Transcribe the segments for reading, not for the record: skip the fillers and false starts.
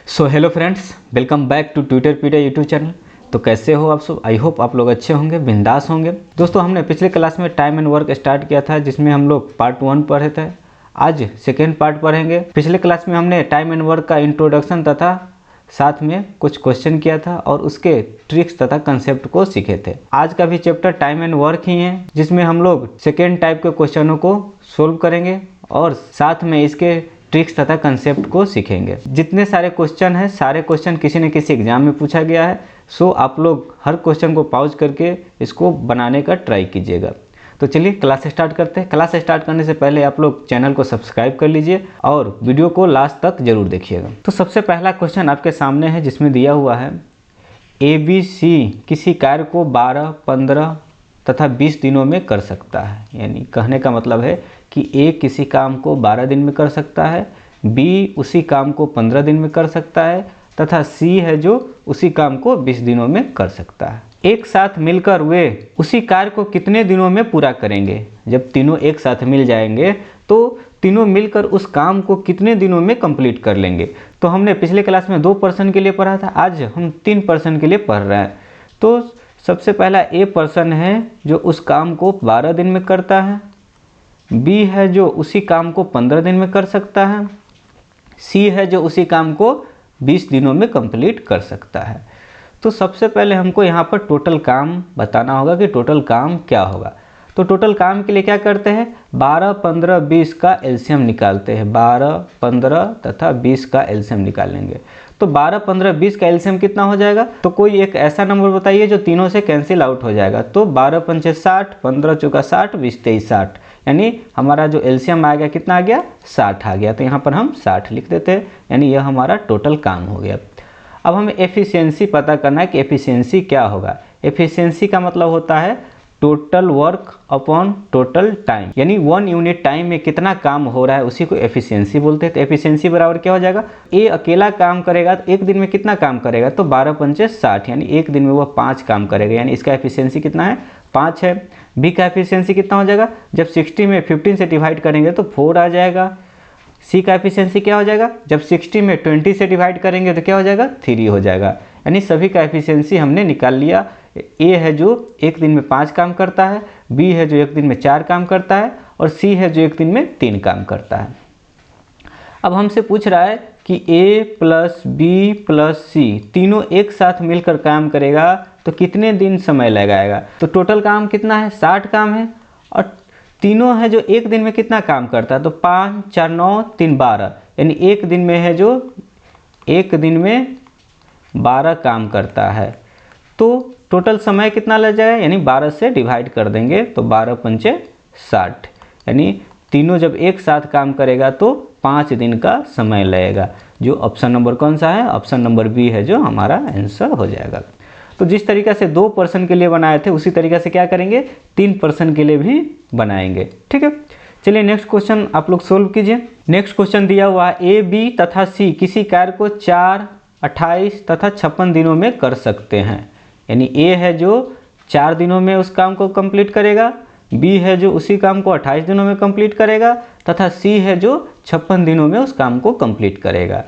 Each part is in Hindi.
So hello friends, welcome back to Twitterpedia YouTube channel. तो कैसे हो आप सब? आई होप आप लोग अच्छे होंगे, बिंदास होंगे। दोस्तों, हमने पिछले क्लास में टाइम एंड वर्क स्टार्ट किया था, जिसमें हम लोग पार्ट 1 पढ़े थे। आज सेकेंड पार्ट पढ़ेंगे। पिछले क्लास में हमने टाइम एंड वर्क का इंट्रोडक्शन तथा साथ में कुछ क्वेश्चन किया था और उसके ट्रिक्स तथा कंसेप्ट को सीखे थे। आज का भी चैप्टर टाइम एंड वर्क ही है, जिसमें हम लोग सेकेंड टाइप के क्वेश्चनों को सोल्व करेंगे और साथ में इसके ट्रिक्स तथा कंसेप्ट को सीखेंगे। जितने सारे क्वेश्चन हैं, सारे क्वेश्चन किसी न किसी एग्जाम में पूछा गया है। सो आप लोग हर क्वेश्चन को पॉज करके इसको बनाने का ट्राई कीजिएगा। तो चलिए क्लास स्टार्ट करते हैं। क्लास स्टार्ट करने से पहले आप लोग चैनल को सब्सक्राइब कर लीजिए और वीडियो को लास्ट तक जरूर देखिएगा। तो सबसे पहला क्वेश्चन आपके सामने है, जिसमें दिया हुआ है ABC किसी कार्य को 12, 15 तथा 20 दिनों में कर सकता है। यानी कहने का मतलब है कि A किसी काम को 12 दिन में कर सकता है, B उसी काम को 15 दिन में कर सकता है तथा C है जो उसी काम को 20 दिनों में कर सकता है। एक साथ मिलकर वे उसी कार्य को कितने दिनों में पूरा करेंगे? जब तीनों एक साथ मिल जाएंगे तो तीनों मिलकर उस काम को कितने दिनों में कंप्लीट कर लेंगे। तो हमने पिछले क्लास में 2 पर्सन के लिए पढ़ा था, आज हम 3 पर्सन के लिए पढ़ रहे हैं। तो सबसे पहला A पर्सन है जो उस काम को 12 दिन में करता है, B है जो उसी काम को 15 दिन में कर सकता है, C है जो उसी काम को 20 दिनों में कंप्लीट कर सकता है। तो सबसे पहले हमको यहाँ पर टोटल काम बताना होगा कि टोटल काम क्या होगा। तो टोटल काम के लिए क्या करते हैं, 12, 15, 20 का एलसीएम निकालते हैं। 12, 15 तथा 20 का एलसीएम निकालेंगे तो 12, 15, 20 का एलसीएम कितना हो जाएगा? तो कोई एक ऐसा नंबर बताइए जो तीनों से कैंसिल आउट हो जाएगा। तो 12 पंचे 60, 15 चौका 60, 20 23 60, यानी हमारा जो एलसीएम आ गया कितना आ गया? 60 आ गया। तो यहाँ पर हम 60 लिख देते हैं, यानी यह हमारा टोटल काम हो गया। अब हमें एफिशिएंसी पता करना है कि एफिशिएंसी क्या होगा। एफिशिएंसी का मतलब होता है total work upon total time, यानी 1 यूनिट टाइम में कितना काम हो रहा है उसी को एफिशिएंसी बोलते हैं। तो एफिशिएंसी बराबर क्या हो जाएगा? ए अकेला काम करेगा तो एक दिन में कितना काम करेगा? तो 12 पंचे 60, यानी एक दिन में वह 5 काम करेगा, यानी इसका एफिशिएंसी कितना है? 5 है। बी का एफिशिएंसी कितना हो जाएगा? जब 60 में 15 से डिवाइड करेंगे तो 4 आ जाएगा। सी का एफिशिएंसी क्या हो जाएगा? जब 60 में 20 से डिवाइड करेंगे तो क्या हो जाएगा? 3 हो जाएगा। यानी सभी का एफिशिएंसी हमने निकाल लिया। ए है जो एक दिन में 5 काम करता है, बी है जो एक दिन में 4 काम करता है और सी है जो एक दिन में 3 काम करता है। अब हमसे पूछ रहा है कि ए प्लस बी प्लस सी तीनों एक साथ मिलकर काम करेगा तो कितने दिन समय लगाएगा? तो टोटल काम कितना है? 60 काम है और तीनों है जो एक दिन में कितना काम करता है? तो 5, 4, 9, 3, 12, यानी एक दिन में है जो एक दिन में 12 काम करता है। तो टोटल समय कितना लग जाएगा? यानी 12 से डिवाइड कर देंगे तो 12 पंचे 60, यानी तीनों जब एक साथ काम करेगा तो 5 दिन का समय लगेगा। जो ऑप्शन नंबर कौन सा है? ऑप्शन नंबर बी है जो हमारा आंसर हो जाएगा। तो जिस तरीक़ा से 2 पर्सन के लिए बनाए थे उसी तरीक़ा से क्या करेंगे? 3 पर्सन के लिए भी बनाएंगे। ठीक है, चलिए नेक्स्ट क्वेश्चन आप लोग सोल्व कीजिए। नेक्स्ट क्वेश्चन दिया हुआ है ए, बी तथा सी किसी कार्य को 4, 28 तथा 56 दिनों में कर सकते हैं। यानी ए है जो 4 दिनों में उस काम को कंप्लीट करेगा, बी है जो उसी काम को 28 दिनों में कंप्लीट करेगा तथा सी है जो 56 दिनों में उस काम को कंप्लीट करेगा।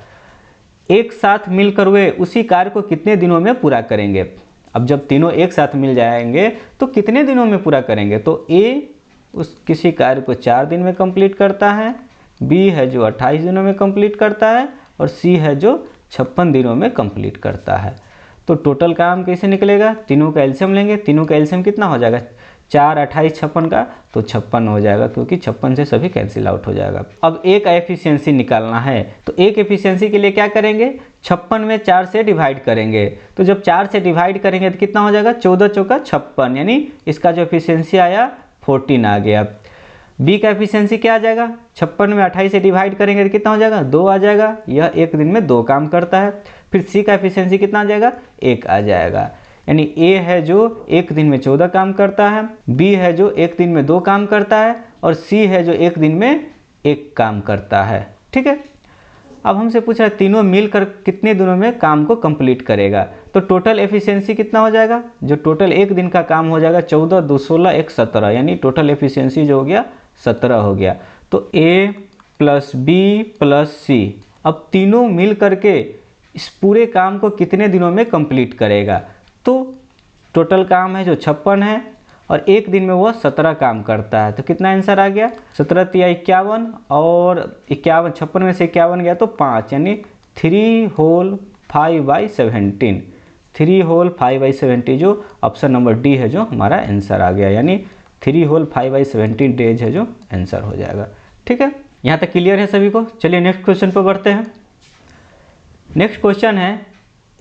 एक साथ मिलकर वे उसी कार्य को कितने दिनों में पूरा करेंगे? अब जब तीनों एक साथ मिल जाएंगे तो कितने दिनों में पूरा करेंगे? तो ए उस किसी कार्य को 4 दिन में कंप्लीट करता है, बी है जो 28 दिनों में कंप्लीट करता है और सी है जो 56 दिनों में कंप्लीट करता है। तो टोटल काम कैसे निकलेगा? तीनों का एलसीएम लेंगे। तीनों का एलसीएम कितना हो जाएगा? 4, 28, 56 का तो 56 हो जाएगा, क्योंकि 56 से सभी कैंसिल आउट हो जाएगा। अब ए का एफिशिएंसी निकालना है तो एक एफिशिएंसी के लिए क्या करेंगे? 56 में 4 से डिवाइड करेंगे। तो जब 4 से डिवाइड करेंगे तो कितना हो जाएगा? 14 चौका 56, यानी इसका जो एफिशिएंसी आया 14 आ गया। बी का एफिशिएंसी क्या आ जाएगा? 56 में 28 से डिवाइड करेंगे तो कितना हो जाएगा? 2 आ जाएगा। यह एक दिन में 2 काम करता है। फिर सी का एफिशिएंसी कितना आ जाएगा? 1 आ जाएगा। यानी ए है जो एक दिन में 14 काम करता है, बी है जो एक दिन में 2 काम करता है और सी है जो एक दिन में 1 काम करता है। ठीक है, अब हमसे पूछा है तीनों मिलकर कितने दिनों में काम को कंप्लीट करेगा। तो टोटल एफिशिएंसी कितना हो जाएगा? जो टोटल एक दिन का काम हो जाएगा 14, 2, 16, 1, 17, यानी टोटल एफिशिएंसी जो हो गया 17 हो गया। तो ए प्लस बी प्लस सी, अब तीनों मिल करके इस पूरे काम को कितने दिनों में कंप्लीट करेगा। तो टोटल काम है जो 56 है और एक दिन में वह 17 काम करता है। तो कितना आंसर आ गया, 17 तिया 51 और 51, 56 में से 51 गया तो 5, यानी 3 होल 5/17, 3 होल 5/17 जो ऑप्शन नंबर डी है जो हमारा आंसर आ गया, यानी 3 होल 5/17 डेज है जो आंसर हो जाएगा। ठीक है, यहाँ तक क्लियर है सभी को। चलिए नेक्स्ट क्वेश्चन पर बढ़ते हैं। नेक्स्ट क्वेश्चन है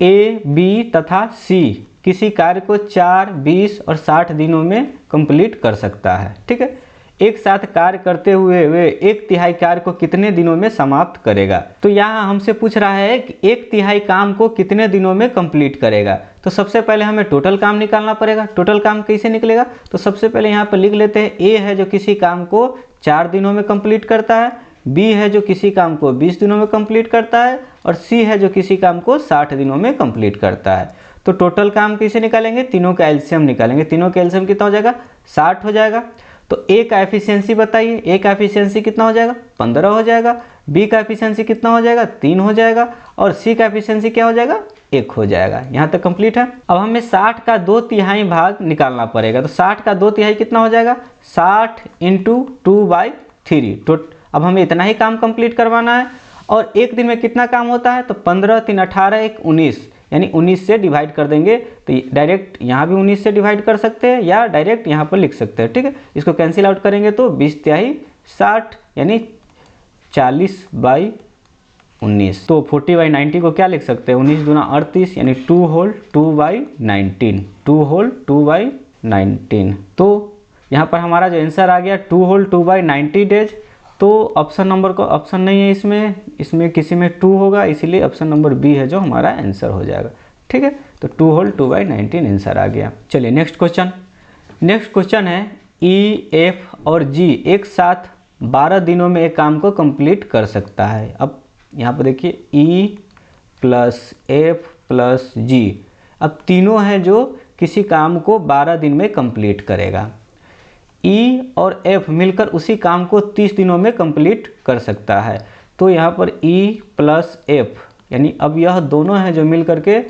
ए, बी तथा सी किसी कार्य को 4, 20 और 60 दिनों में कंप्लीट कर सकता है। ठीक है, एक साथ कार्य करते हुए वे 1/3 कार्य को कितने दिनों में समाप्त करेगा। तो यहाँ हमसे पूछ रहा है कि 1/3 काम को कितने दिनों में कंप्लीट करेगा। तो सबसे पहले हमें टोटल काम निकालना पड़ेगा। टोटल काम कैसे निकलेगा, तो सबसे पहले यहाँ पर लिख लेते हैं, ए है जो किसी काम को 4 दिनों में कंप्लीट करता है, बी है जो किसी काम को 20 दिनों में कंप्लीट करता है और सी है जो किसी काम को 60 दिनों में कंप्लीट करता है। तो टोटल काम कैसे निकालेंगे, तीनों का एलसीएम निकालेंगे। तीनों का एलसीएम कितना हो जाएगा, 60 हो जाएगा। तो ए का एफिशिएंसी बताइए, ए का एफिशिएंसी कितना हो जाएगा, 15 हो जाएगा। बी का एफिशिएंसी कितना हो जाएगा, 3 हो जाएगा। और सी का एफिशिएंसी क्या हो जाएगा, 1 हो जाएगा। यहाँ तक कंप्लीट है। अब हमें 60 का 2/3 भाग निकालना पड़ेगा। तो 60 का 2/3 कितना हो जाएगा, 60 × 2/3। तो अब हमें इतना ही काम कंप्लीट करवाना है। और एक दिन में कितना काम होता है, तो 15, 3, 18, 1, 19, यानी 19 से डिवाइड कर देंगे। तो डायरेक्ट यहाँ भी 19 से डिवाइड कर सकते हैं या डायरेक्ट यहाँ पर लिख सकते हैं। ठीक है, इसको कैंसिल आउट करेंगे तो 20 तिहाई 60, यानी 40/19। तो 40/90 को क्या लिख सकते हैं, 19 दूना 38, यानी 2 होल 2/19, 2 होल 2/19। तो यहाँ पर हमारा जो आंसर आ गया 2 होल 2/90 डेज। तो ऑप्शन नंबर को ऑप्शन नहीं है इसमें किसी में 2 होगा, इसीलिए ऑप्शन नंबर बी है जो हमारा आंसर हो जाएगा। ठीक है, तो 2 होल 2/19 आंसर आ गया। चलिए नेक्स्ट क्वेश्चन। नेक्स्ट क्वेश्चन है ई, एफ और जी एक साथ 12 दिनों में एक काम को कंप्लीट कर सकता है। अब यहाँ पर देखिए ई प्लस एफ प्लस जी, अब तीनों हैं जो किसी काम को 12 दिन में कंप्लीट करेगा। ई और एफ मिलकर उसी काम को 30 दिनों में कंप्लीट कर सकता है। तो यहाँ पर ई प्लस एफ, यानी अब यह दोनों हैं जो मिलकर के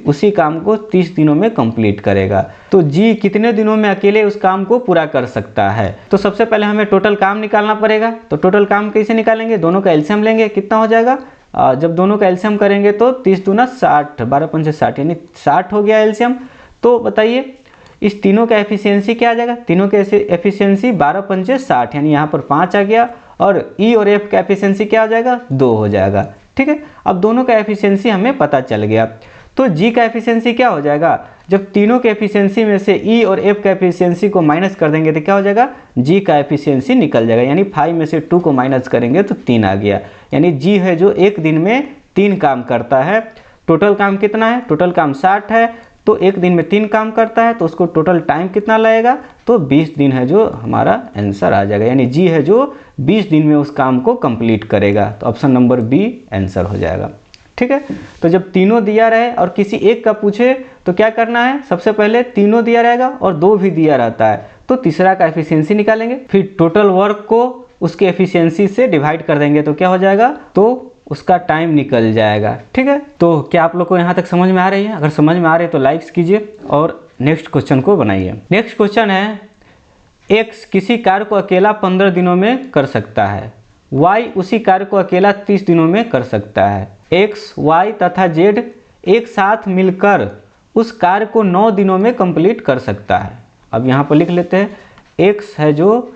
उसी काम को 30 दिनों में कंप्लीट करेगा। तो जी कितने दिनों में अकेले उस काम को पूरा कर सकता है। तो सबसे पहले हमें टोटल काम निकालना पड़ेगा। तो टोटल काम कैसे निकालेंगे, दोनों का एलसीएम लेंगे, कितना हो जाएगा, जब दोनों का एलसीएम करेंगे तो 30 दूना 60, 12 पंचे 60, यानी 60 हो गया एलसीएम। तो बताइए इस तीनों का एफिशिएंसी क्या आ जाएगा, तीनों के एफिशिएंसी 12 पंचे 60, यानी यहाँ पर 5 आ गया। और ई और एफ का एफिशिएंसी क्या हो जाएगा, 2 हो जाएगा। ठीक है, अब दोनों का एफिशिएंसी हमें पता चल गया। तो जी का एफिशिएंसी क्या हो जाएगा, जब तीनों के एफिशिएंसी में से ई और एफ का एफिशिएंसी को माइनस कर देंगे तो क्या हो जाएगा, जी का एफिशिएंसी निकल जाएगा। यानी 5 में से 2 को माइनस करेंगे तो 3 आ गया। यानी जी है जो एक दिन में 3 काम करता है। टोटल काम कितना है, टोटल काम 60 है, तो एक दिन में 3 काम करता है, तो उसको टोटल टाइम कितना लगेगा, तो 20 दिन है जो हमारा आंसर आ जाएगा। यानी जी है जो 20 दिन में उस काम को कंप्लीट करेगा। तो ऑप्शन नंबर बी आंसर हो जाएगा। ठीक है, तो जब तीनों दिया रहे और किसी एक का पूछे तो क्या करना है, सबसे पहले तीनों दिया रहेगा और 2 भी दिया रहता है तो तीसरा का एफिशिएंसी निकालेंगे, फिर टोटल वर्क को उसके एफिशिएंसी से डिवाइड कर देंगे तो क्या हो जाएगा, तो उसका टाइम निकल जाएगा। ठीक है, तो क्या आप लोग को यहाँ तक समझ में आ रही है, अगर समझ में आ रही है तो लाइक्स कीजिए और नेक्स्ट क्वेश्चन को बनाइए। नेक्स्ट क्वेश्चन है एक्स किसी कार्य को अकेला 15 दिनों में कर सकता है, वाई उसी कार्य को अकेला 30 दिनों में कर सकता है। एक्स, वाई तथा जेड एक साथ मिलकर उस कार्य को 9 दिनों में कंप्लीट कर सकता है। अब यहाँ पर लिख लेते हैं, एक्स है जो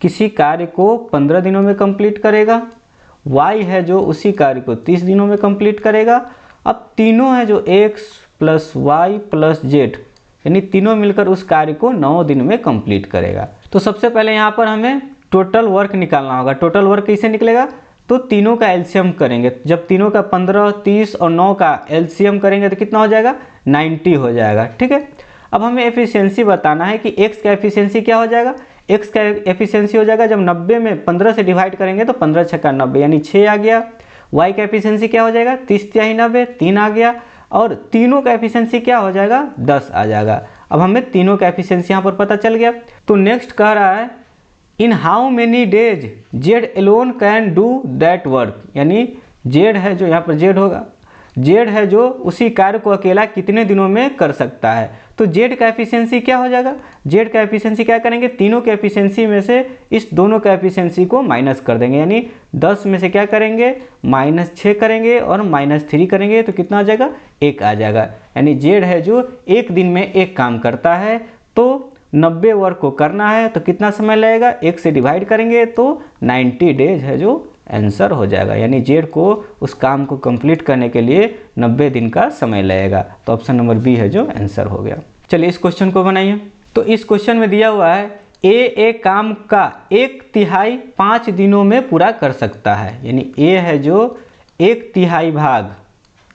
किसी कार्य को 15 दिनों में कंप्लीट करेगा, y है जो उसी कार्य को 30 दिनों में कंप्लीट करेगा। अब तीनों है जो x plus y plus z, यानी तीनों मिलकर उस कार्य को 9 दिन में कंप्लीट करेगा। तो सबसे पहले यहाँ पर हमें टोटल वर्क निकालना होगा। टोटल वर्क कैसे निकलेगा, तो तीनों का एलसीएम करेंगे। जब तीनों का 15, 30 और 9 का एलसीएम करेंगे तो कितना हो जाएगा, 90 हो जाएगा। ठीक है, अब हमें एफिशिएंसी बताना है कि x का एफिशिएंसी क्या हो जाएगा, x का एफिशिएंसी हो जाएगा जब 90 में 15 से डिवाइड करेंगे तो 15 छक्का 90, यानी 6 आ गया। y का एफिशिएंसी क्या हो जाएगा, 30 तिहाई 90, 3 आ गया। और तीनों का एफिशिएंसी क्या हो जाएगा, 10 आ जाएगा। अब हमें तीनों का एफिशिएंसी यहाँ पर पता चल गया। तो नेक्स्ट कह रहा है in how many days Z alone can do that work, यानी जेड है जो यहाँ पर जेड होगा, जेड है जो उसी कार्य को अकेला कितने दिनों में कर सकता है। तो जेड का एफिशिएंसी क्या हो जाएगा, जेड का एफिशिएंसी क्या करेंगे, तीनों के एफिशिएंसी में से इस दोनों का एफिशिएंसी को माइनस कर देंगे, यानी 10 में से क्या करेंगे -6 करेंगे और -3 करेंगे तो कितना आ जाएगा 1 आ जाएगा। यानी जेड है जो एक दिन में एक काम करता है, तो 90 वर्क को करना है तो कितना समय लगेगा, 1 से डिवाइड करेंगे तो 90 डेज है जो आंसर हो जाएगा। यानी जेड को उस काम को कंप्लीट करने के लिए 90 दिन का समय लगेगा। तो ऑप्शन नंबर बी है जो आंसर हो गया। चलिए इस क्वेश्चन को बनाइए। तो इस क्वेश्चन में दिया हुआ है ए एक काम का 1/3 5 दिनों में पूरा कर सकता है। यानी ए है जो 1/3 भाग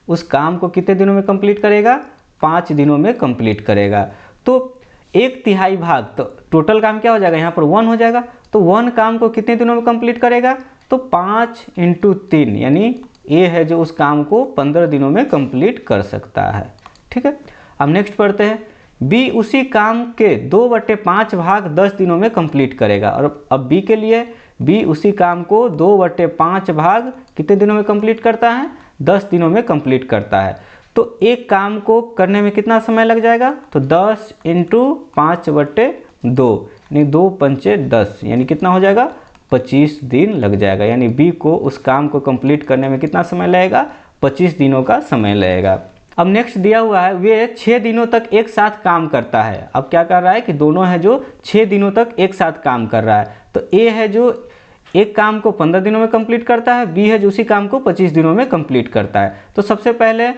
उस काम को कितने दिनों में कंप्लीट करेगा, 5 दिनों में कंप्लीट करेगा। तो 1/3 भाग, तो टोटल काम क्या हो जाएगा, यहाँ पर 1 हो जाएगा। तो 1 काम को कितने दिनों में कंप्लीट करेगा, तो 5 × 3, यानी ए है जो उस काम को 15 दिनों में कंप्लीट कर सकता है। ठीक है, अब नेक्स्ट पढ़ते हैं। बी उसी काम के 2/5 भाग 10 दिनों में कंप्लीट करेगा। और अब बी के लिए, बी उसी काम को 2/5 भाग कितने दिनों में कंप्लीट करता है, 10 दिनों में कंप्लीट करता है। तो एक काम को करने में कितना समय लग जाएगा, तो 10 × 5/2 यानी 2 पंचे 10, यानी कितना हो जाएगा 25 दिन लग जाएगा। यानी बी को उस काम को कंप्लीट करने में कितना समय लगेगा, 25 दिनों का समय लगेगा। अब नेक्स्ट दिया हुआ है वे 6 दिनों तक एक साथ काम करता है। अब क्या कर रहा है कि दोनों है जो 6 दिनों तक एक साथ काम कर रहा है। तो ए है जो एक काम को 15 दिनों में कंप्लीट करता है, बी है जो उसी काम को 25 दिनों में कंप्लीट करता है। तो सबसे पहले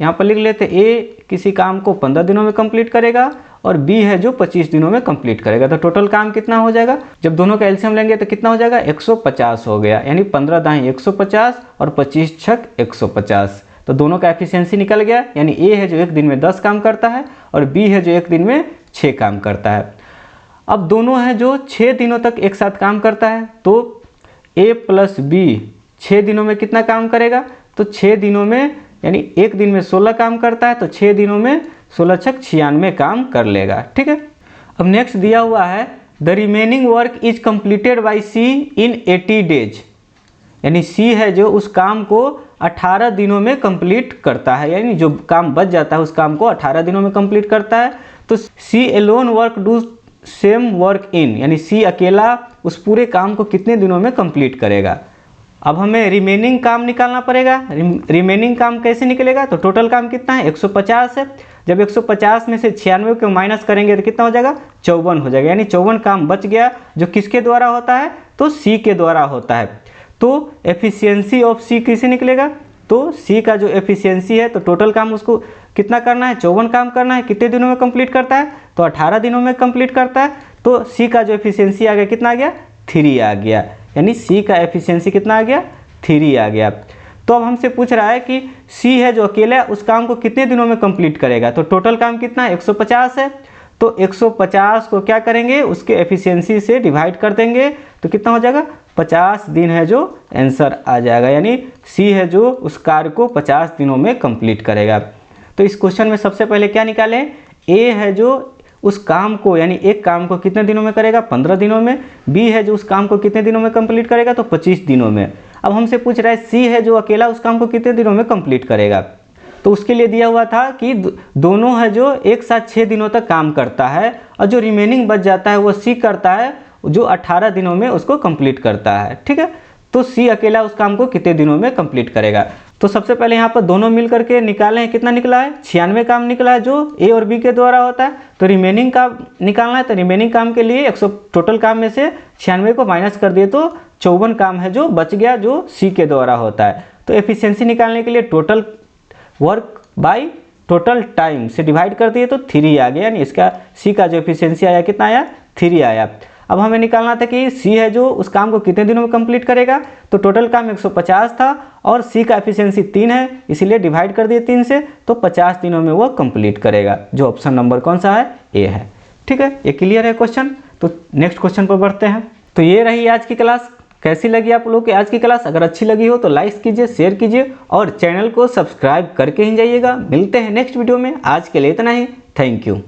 यहाँ पर लिख लेते ए किसी काम को 15 दिनों में कंप्लीट करेगा और बी है जो 25 दिनों में कंप्लीट करेगा। तो टोटल काम कितना हो जाएगा, जब दोनों का एलसीएम लेंगे तो कितना हो जाएगा 150 हो गया। यानी 15 दाएं 150 और 25 छक 150। तो दोनों का एफिशिएंसी निकल गया। यानी ए है जो एक दिन में 10 काम करता है और बी है जो एक दिन में 6 काम करता है। अब दोनों है जो 6 दिनों तक एक साथ काम करता है, तो ए + बी 6 दिनों में कितना काम करेगा, तो 6 दिनों में, यानी एक दिन में 16 काम करता है, तो 6 दिनों में 16 छक 96 काम कर लेगा। ठीक है, अब नेक्स्ट दिया हुआ है the remaining work is completed by C in 80 days. यानी सी है जो उस काम को 18 दिनों में कंप्लीट करता है, यानी जो काम बच जाता है उस काम को 18 दिनों में कंप्लीट करता है। तो C alone work do same work in, यानी सी अकेला उस पूरे काम को कितने दिनों में कंप्लीट करेगा। अब हमें रिमेनिंग काम निकालना पड़ेगा। रिमेनिंग काम कैसे निकलेगा, तो टोटल काम कितना है 150 है। जब 150 में से 96 को माइनस करेंगे तो कितना हो जाएगा 54 हो जाएगा। यानी 54 काम बच गया, जो किसके द्वारा होता है, तो सी के द्वारा होता है। तो एफिशिएंसी ऑफ सी किसे निकलेगा, तो सी का जो एफिशिएंसी है, तो टोटल काम उसको कितना करना है 54 काम करना है, कितने दिनों में कंप्लीट करता है, तो 18 दिनों में कंप्लीट करता है। तो सी का जो एफिशिएंसी आ गया कितना आ गया 3 आ गया। यानी सी का एफिशिएंसी कितना आ गया 3 आ गया। तो अब हमसे पूछ रहा है कि सी है जो अकेला उस काम को कितने दिनों में कंप्लीट करेगा। तो टोटल काम कितना है 150 है, तो 150 को क्या करेंगे उसके एफिशिएंसी से डिवाइड कर देंगे तो कितना हो जाएगा 50 दिन है जो आंसर आ जाएगा। यानी सी है जो उस कार्य को 50 दिनों में कंप्लीट करेगा। तो इस क्वेश्चन में सबसे पहले क्या निकालें, ए है जो उस काम को, यानी एक काम को कितने दिनों में करेगा 15 दिनों में, बी है जो उस काम को कितने दिनों में कंप्लीट करेगा, तो 25 दिनों में। अब हमसे पूछ रहा है सी है जो अकेला उस काम को कितने दिनों में कंप्लीट करेगा। तो उसके लिए दिया हुआ था कि दोनों है जो एक साथ 6 दिनों तक काम करता है और जो रिमेनिंग बच जाता है वो सी करता है जो 18 दिनों में उसको कंप्लीट करता है। ठीक है, तो सी अकेला उस काम को कितने दिनों में कंप्लीट करेगा। तो सबसे पहले यहाँ पर दोनों मिल करके निकाले हैं, कितना निकला है 96 काम निकला है जो ए और बी के द्वारा होता है। तो रिमेनिंग काम निकालना है, तो रिमेनिंग काम के लिए 100 टोटल काम में से 96 को माइनस कर दिए तो 54 काम है जो बच गया जो सी के द्वारा होता है। तो एफिशिएंसी निकालने के लिए total work by total time से डिवाइड कर दिए तो 3 आ गया। यानी इसका सी का जो एफिशिएंसी आया कितना आया 3 आया। अब हमें निकालना था कि सी है जो उस काम को कितने दिनों में कंप्लीट करेगा। तो टोटल काम 150 था और सी का एफिशिएंसी 3 है, इसीलिए डिवाइड कर दिए 3 से, तो 50 दिनों में वो कंप्लीट करेगा, जो ऑप्शन नंबर कौन सा है ए है। ठीक है, ये क्लियर है क्वेश्चन। तो नेक्स्ट क्वेश्चन पर बढ़ते हैं। तो ये रही आज की क्लास। कैसी लगी आप लोगों की आज की क्लास? अगर अच्छी लगी हो तो लाइक कीजिए, शेयर कीजिए और चैनल को सब्सक्राइब करके ही जाइएगा। मिलते हैं नेक्स्ट वीडियो में, आज के लिए इतना ही। Thank you.